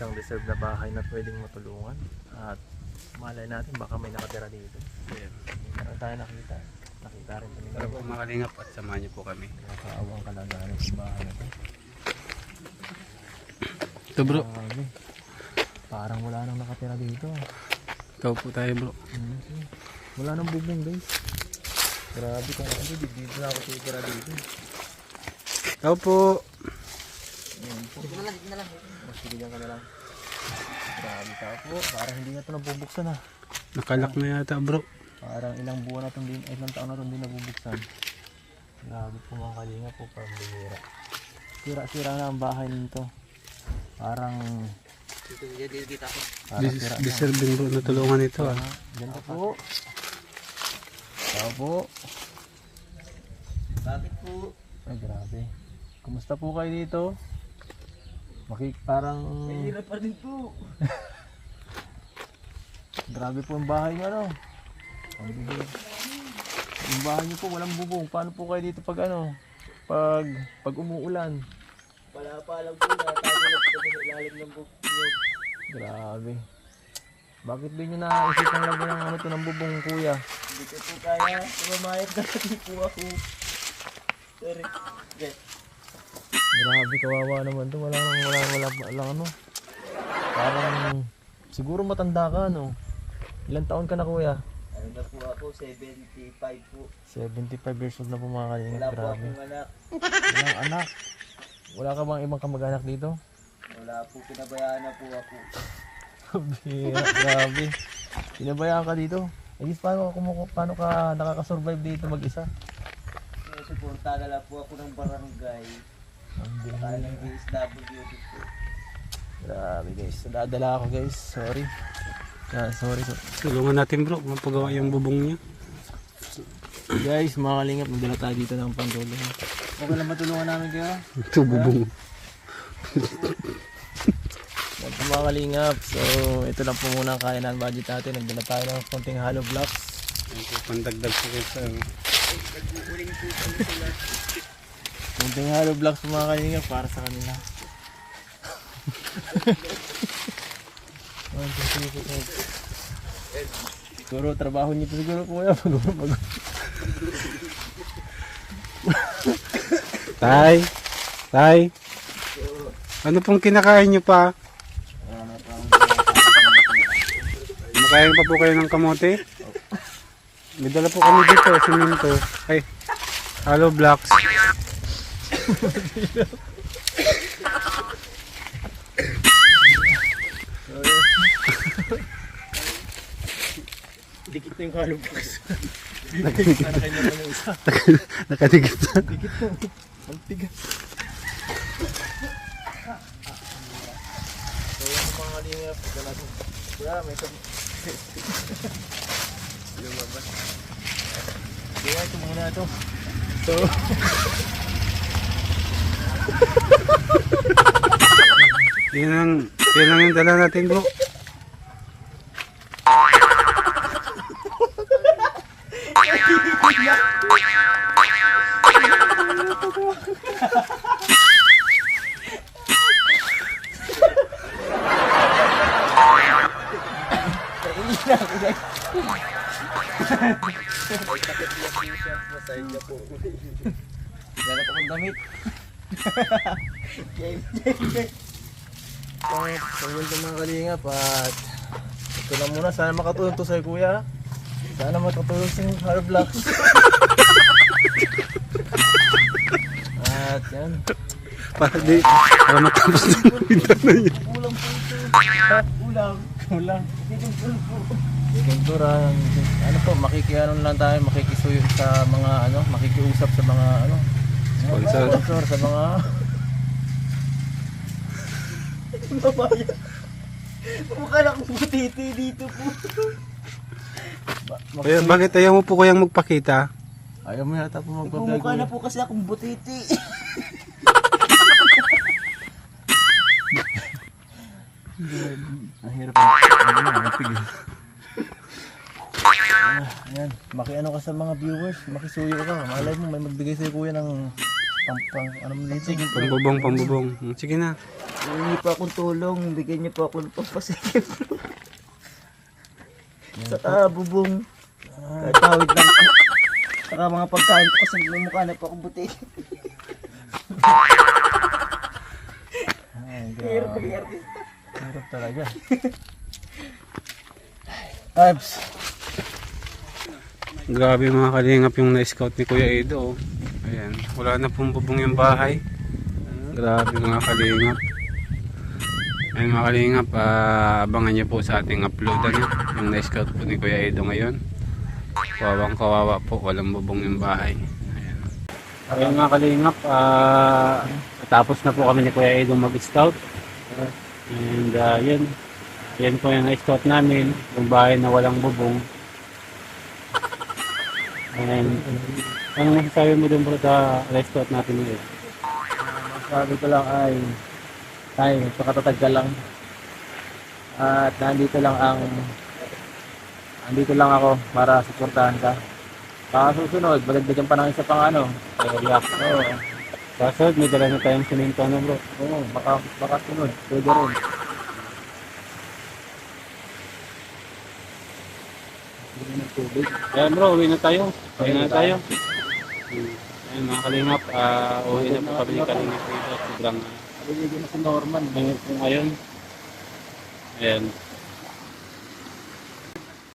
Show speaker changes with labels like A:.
A: magandang deserve na bahay na pwedeng matulungan. At malay natin baka may nakatira dito. Meron tayo nakita. Nakita rin kami.
B: Para po makalingap at samahan niyo po kami.
A: Nakaawang kalagayan sa bahay na ito.
B: Ito bro.
A: Parang wala nang nakatira dito.
B: Ikaw po tayo bro.
A: Wala nang bubong guys. Grabe kung ako dito na ako titira dito.
B: Ikaw po.
A: Sige na lang. Mas bigyan ka na lang. Grabe ka po. Parang hindi na ito nabubuksan ha.
B: Nakalak na yata bro.
A: Parang ilang buwan na itong ilang taon na itong hindi nabubuksan. Grabe po mga kalinga po. Parang bihira. Sira-sira na ang bahay nito. Parang
B: Deserving bro na tulungan ito ah.
A: Ganda po. Tao po.
C: Bakit po?
A: Ay grabe. Kumusta po kayo dito? Parang
C: Mahirap pa rin po.
A: grabe po ang bahay niyo ano. Ang bubong. Yung bahay niyo po walang bubong. Paano po kayo dito pag ano? Pag umuulan?
C: Pala-palang po na tago na po sa ilalim ng bukid.
A: Grabe. Bakit din nyo naisip ang lagyan ng ano to ng bubong kuya?
C: Hindi ko po kaya. Tumamayat na rin po ako. Sorry. Okay.
A: Grabe kawawa naman to. Wala ano. Parang siguro matanda ka no. Ilang taon ka na kuya?
C: Ano na po ako? 75 po.
A: 75 years old na po mga kalingap.
C: Wala po
A: Grabe.
C: akong anak.
A: Walang anak. Wala ka bang ibang kamag-anak dito?
C: Wala po. Pinabayaan na po ako.
A: Grabe. Pinabayaan ka dito. Ay, paano ka nakaka-survive dito mag-isa?
C: Suporta na lang po ako ng barangay. Kaya ng DSWD po.
A: Grabe guys. Nadadala ako guys. Sorry. Sorry.
B: Tulungan natin bro. Mapagawa yung bubong niya.
A: Guys, mga kalingap. Magdala tayo dito ng pantulong.
C: Okay lang matulungan namin kayo?
B: Ito bubong.
A: Yan po mga kalingap. So, ito lang po muna ang kaya ng budget natin. Nagdala tayo ng konting hollow blocks.
B: Ito pandagdag sa sa
A: Konting hollow blocks po mga kalingap para sa kanila. Siguro trabaho niyo po siguro kuya.
B: Tay. Ano pong kinakain niyo pa? Kumakain pa po kayo ng kamote? May dala po kami dito, simento. Ay, hollow blocks.
C: Dikit na yung hollow blocks.
B: Nakadikit na.
A: Dikit na. Ang tigas. So yan ang mga kalingap. Kuya, may lumabas. Kaya ito muna ito. So
B: Yan lang yung dala natin bro.
C: Wala na akong damit.
A: So yun ito mga kalingap. At ito lang muna. Sana makatulong to sa'yo kuya. Sana makatulong sa yung hollow blocks. At yan.
B: Para matapos na yung video na yun.
C: Ulang po ito. Ulang.
A: Ikuntura. Ano po, lang tayo, makikisuyo sa mga makikiusap sa mga sponsor sa mga
C: Babayan. Mukha na akong butiti dito po.
B: Kaya bakit ayaw mo po kayang magpakita?
A: Ayaw mo yata po magpapagay.
C: Mukha na po kasi akong butiti.
A: Ang hirap magpigil. Ayan, makiano ka sa mga viewers, makisuyo ka. Malay mo may magbigay sa'yo kuya ng pang ano mo dito.
B: Pambubong. Sige na.
C: Hindi po akong tulong, bigyan niyo po ako ng pampasikip. Saka bubong. Kahit tawid lang po. Saka mga pagkain ko kasi mumukha na po akong buti.
A: Ay,
C: Hirap
A: grabe.
C: hirap.
A: Hirap talaga.
C: Abs.
B: Grabe mga kalingap yung na-scout ni Kuya Edo. Oh. Ayan, wala na pong bubong yung bahay. Grabe mga kalingap. Ayan mga kalingap, abangan niyo po sa ating upload yung na-scout po ni Kuya Edo ngayon. Kawawang kawawa po, walang bubong yung bahay. Ayan, ayan mga kalingap, natapos na po kami ni Kuya Edo mag-scout. And yan po yung na-scout namin, yung bahay na walang bubong. And ano masasabi mo dun bro sa na-scout natin ngayon?
A: Sabi ko lang ay pakatatag ka lang. At nandito lang ako para suportahan ka. Baka susunod, magdagdagan pa ng isa pang area. Oo.
B: Kasunod, may dala na tayong siminto na bro.
A: Oo, baka sunod. Pwede rin.
B: Ayan bro, uwi na tayo. Ayan mga kalingap, uwi na po kami ni Kalingap dito. Sobrang
A: Binigyan na si Norman.
B: ingat po ngayon. Ayan.